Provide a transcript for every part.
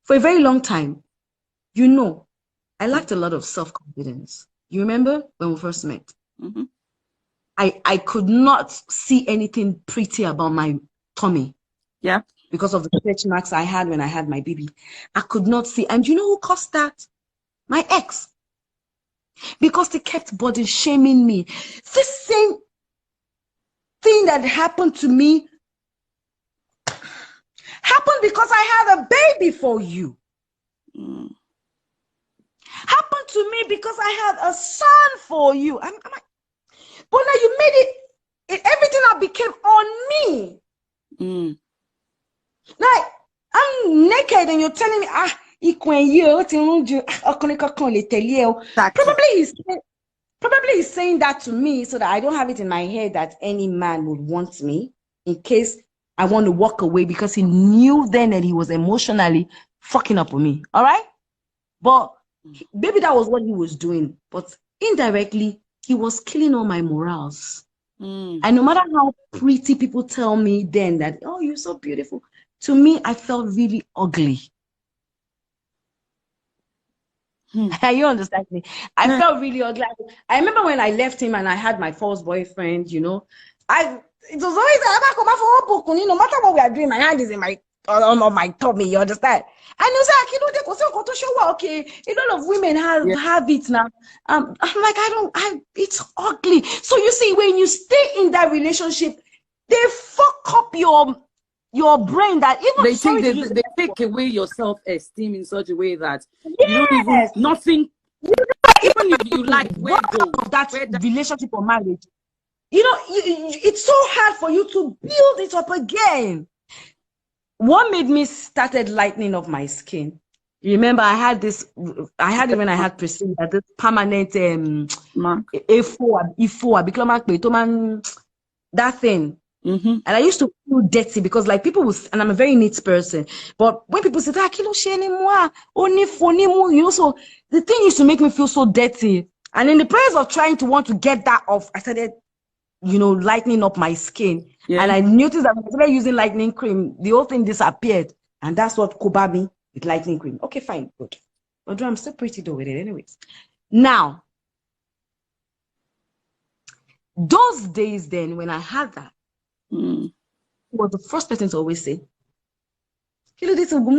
For a very long time, you know, I lacked a lot of self-confidence. You remember when we first met? Mm-hmm. I could not see anything pretty about my tummy. Yeah. Because of the stretch marks I had when I had my baby. I could not see. And you know who caused that? My ex. Because they kept body shaming me. This same thing that happened to me happened because I had a baby for you. Happened to me because I had a son for you. I'm like, but now you made everything that became on me. Like, I'm naked and you're telling me, probably he's saying that to me so that I don't have it in my head that any man would want me in case I want to walk away, because he knew then that he was emotionally fucking up with me. All right? But maybe that was what he was doing. But indirectly, he was killing all my morals. And no matter how pretty people tell me then that, oh, you're so beautiful, to me, I felt really ugly. You understand me? I felt really ugly. I remember when I left him and I had my first boyfriend, you know, it was always, no matter what we are doing, my hand is in on my tummy, you understand? And you say, okay, a lot of women have it now. I'm like, it's ugly. So you see, when you stay in that relationship, they fuck up your brain that even they take away your self-esteem in such a way that yes. you don't even nothing. Even if you like that relationship or marriage, you know, it's so hard for you to build it up again. What made me started lightening up my skin? Remember, I had it when I had Priscilla, this permanent that thing. And I used to feel dirty because, like, people would, and I'm a very neat person, but when people say, you know, so the thing used to make me feel so dirty. And in the process of trying to want to get that off, I started, you know, lightening up my skin. Yeah. And I noticed that when I started using lightening cream, the whole thing disappeared. And that's what Koba me with lightening cream. Okay, fine, good. But I'm still pretty though with it anyways. Now, those days then, when I had that, he was the first person to always say, so even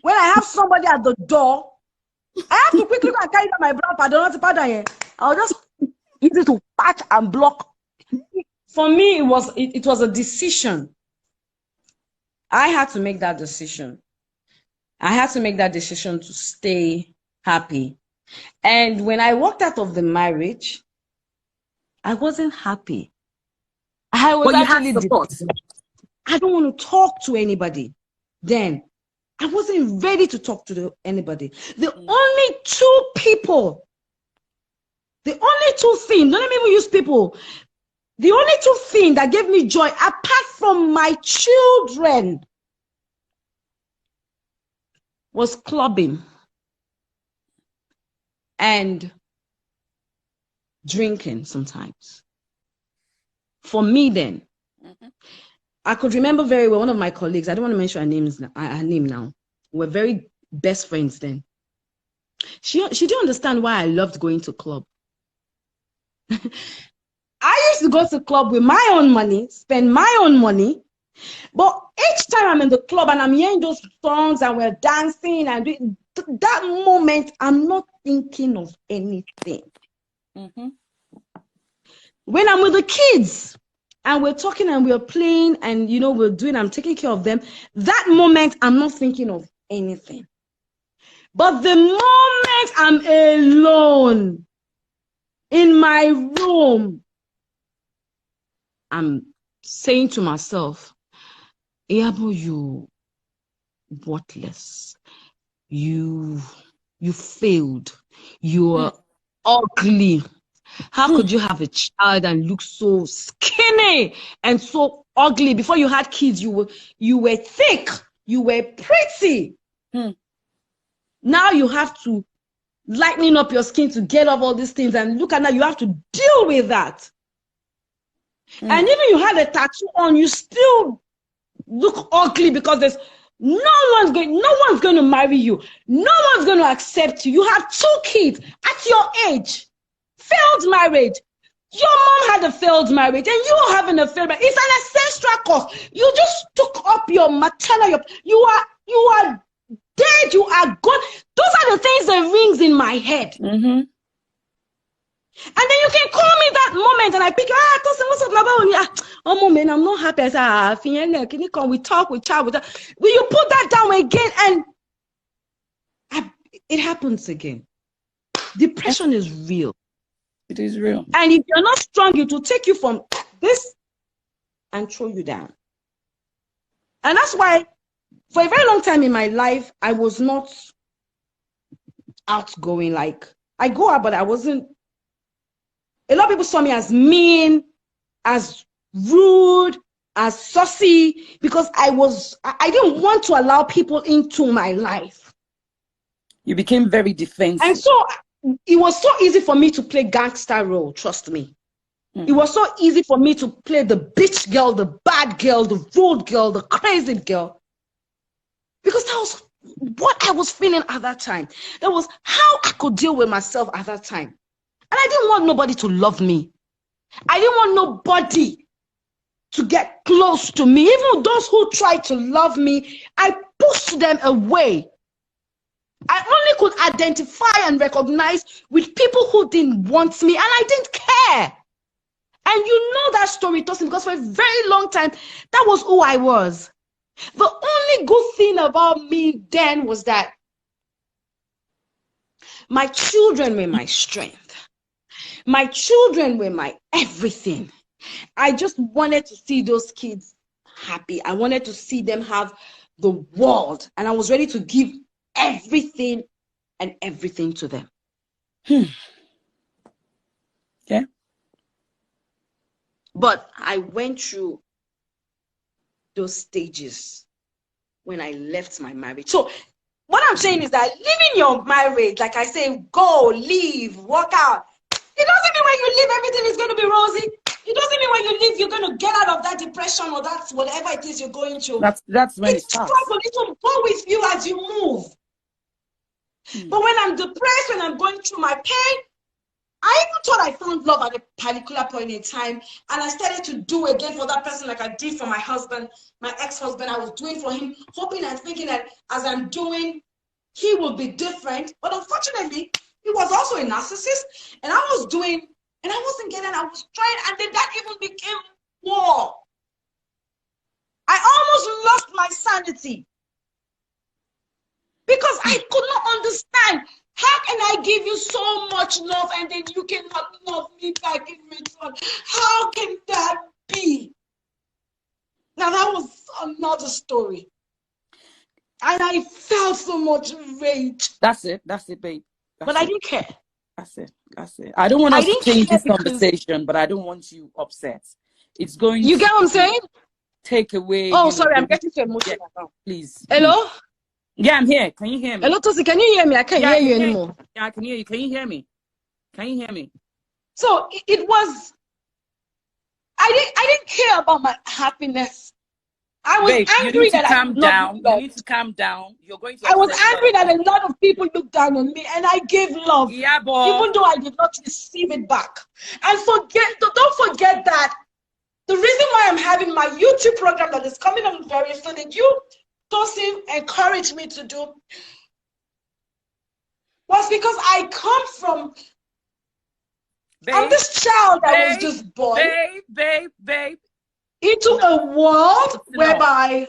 when I have somebody at the door, I have to quickly go and carry down my brown pardon. I'll just use it to patch and block. For me, it was a decision. I had to make that decision. I had to make that decision to stay happy. And when I walked out of the marriage, I wasn't happy. I was actually depressed. I don't want to talk to anybody. Then I wasn't ready to talk to anybody. The only two people, the only two things, don't let me even use people. The only two things that gave me joy, apart from my children, was clubbing and drinking sometimes. For me then, I could remember very well one of my colleagues, I don't want to mention her name now. We're very best friends then. She didn't understand why I loved going to club. I used to go to club with my own money, spend my own money. But each time I'm in the club and I'm hearing those songs and we're dancing and doing, that moment, I'm not thinking of anything. When I'm with the kids and we're talking and we're playing and, you know, I'm taking care of them, that moment, I'm not thinking of anything. But the moment I'm alone in my room, I'm saying to myself, Ijabo, you worthless. You failed. You are ugly. How could you have a child and look so skinny and so ugly? Before you had kids, you were thick. You were pretty. Now you have to lightening up your skin to get off all these things, and look at now, you have to deal with that. And even you had a tattoo on, you still look ugly because there's no one's going to marry you. No one's going to accept you. You have 2 kids at your age. Failed marriage. Your mom had a failed marriage and you are having a failed marriage. It's an ancestral cause. You just took up your maternal, you are dead, you are gone. Those are the things that rings in my head. And then you can call me that moment and I pick, what's up, oh moment, I'm not happy. I say, can you come? We talk, we chat, will you put that down again? And it happens again. Depression is real. It is real. And if you're not strong, it will take you from this and throw you down. And that's why for a very long time in my life, I was not outgoing. Like, I go out, but I wasn't. A lot of people saw me as mean, as rude, as saucy, because I didn't want to allow people into my life. You became very defensive. And so it was so easy for me to play gangster role, trust me. It was so easy for me to play the bitch girl, the bad girl, the rude girl, the crazy girl. Because that was what I was feeling at that time. That was how I could deal with myself at that time. And I didn't want nobody to love me. I didn't want nobody to get close to me. Even those who tried to love me, I pushed them away. I only could identify and recognize with people who didn't want me, and I didn't care. And you know that story, Tosin, because for a very long time, that was who I was. The only good thing about me then was that my children were my strength. My children were my everything. I just wanted to see those kids happy. I wanted to see them have the world. And I was ready to give everything and everything to them. Okay. But I went through those stages when I left my marriage. So what I'm saying is that living your marriage, like I say, go, leave, walk out. It doesn't mean when you leave, everything is going to be rosy. It doesn't mean when you leave, you're going to get out of that depression or that's whatever it is you're going through. That's when it starts. It will go with you as you move. But when I'm depressed, when I'm going through my pain, I even thought I found love at a particular point in time, and I started to do again for that person like I did for my husband, my ex-husband. I was doing for him, hoping and thinking that as I'm doing, he will be different. But unfortunately, he was also a narcissist, and I was doing, and I wasn't getting, I was trying, and then that even became war. I almost lost my sanity because I could not understand. How can I give you so much love and then you cannot love me back in return? How can that be? Now that was another story. And I felt so much rage. That's it, babe. But I didn't care. That's it. I don't want us to change this conversation, but I don't want you upset. It's going You get what I'm saying? Take away. Oh, sorry, I'm getting too emotional now. Please. Hello? Yeah, I'm here. Can you hear me? Hello, Tosi, can you hear me? I can't hear you anymore. Yeah, I can hear you. Can you hear me? Can you hear me? So it was, I didn't care about my happiness. I was angry that I could not be loved. You need to calm down. You're going to. I was angry that a lot of people looked down on me, and I gave love, even though I did not receive it back. And don't forget that the reason why I'm having my YouTube program that is coming on very soon, that you, Tosin, encouraged me to do, was because I come from. I'm this child that was just born. Babe. Into a world whereby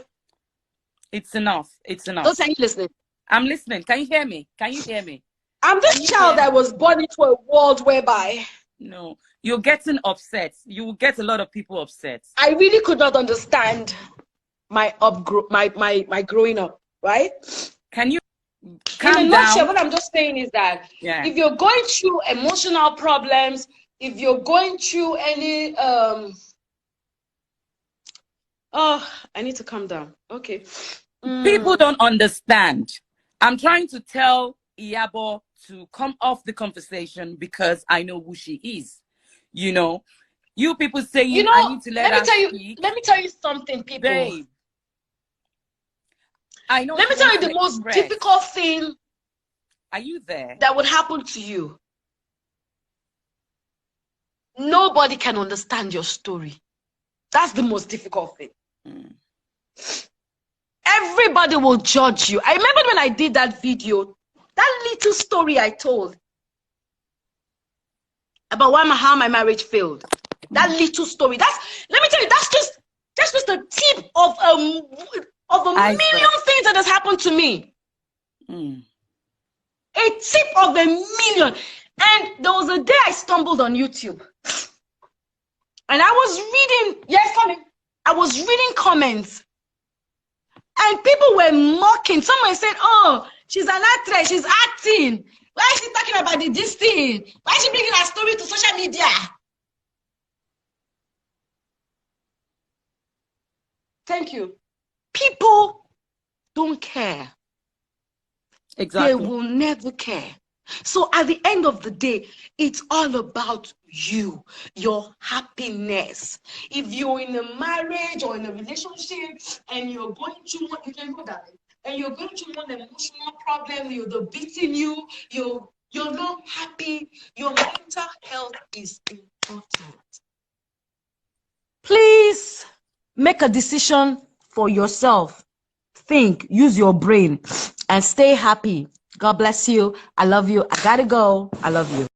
it's enough. Don't say you listening. I'm listening. Can you hear me? I'm this child that was born into a world whereby no, you're getting upset. You will get a lot of people upset. I really could not understand my growing up, right? Can you calm in a down? nutshell, what I'm just saying is that if you're going through emotional problems, if you're going through any oh, I need to calm down. Okay. People don't understand. I'm trying to tell Ijabo to come off the conversation because I know who she is. You know, You people saying, You know, I need to let me tell you something, people. Babe, I know. Let me tell you the most difficult thing. Are you there? That would happen to you. Nobody can understand your story. That's the most difficult thing. Everybody will judge you. I remember when I did that video, that little story I told about how my marriage failed. That little story. Let me tell you, that's just the tip of a million things that has happened to me. A tip of a million. And there was a day I stumbled on YouTube. And I was reading, I was reading comments. And people were mocking. Someone said, oh, she's an actress, she's acting. Why is she talking about this thing? Why is she bringing her story to social media? Thank you. People don't care. Exactly. They will never care. So at the end of the day, it's all about you, your happiness. If you're in a marriage or in a relationship and you're going through what you can go that way, and you're going through one emotional problem, they're beating you, you're not happy, your mental health is important. Please make a decision for yourself. Think, use your brain, and stay happy. God bless you. I love you. I gotta go. I love you.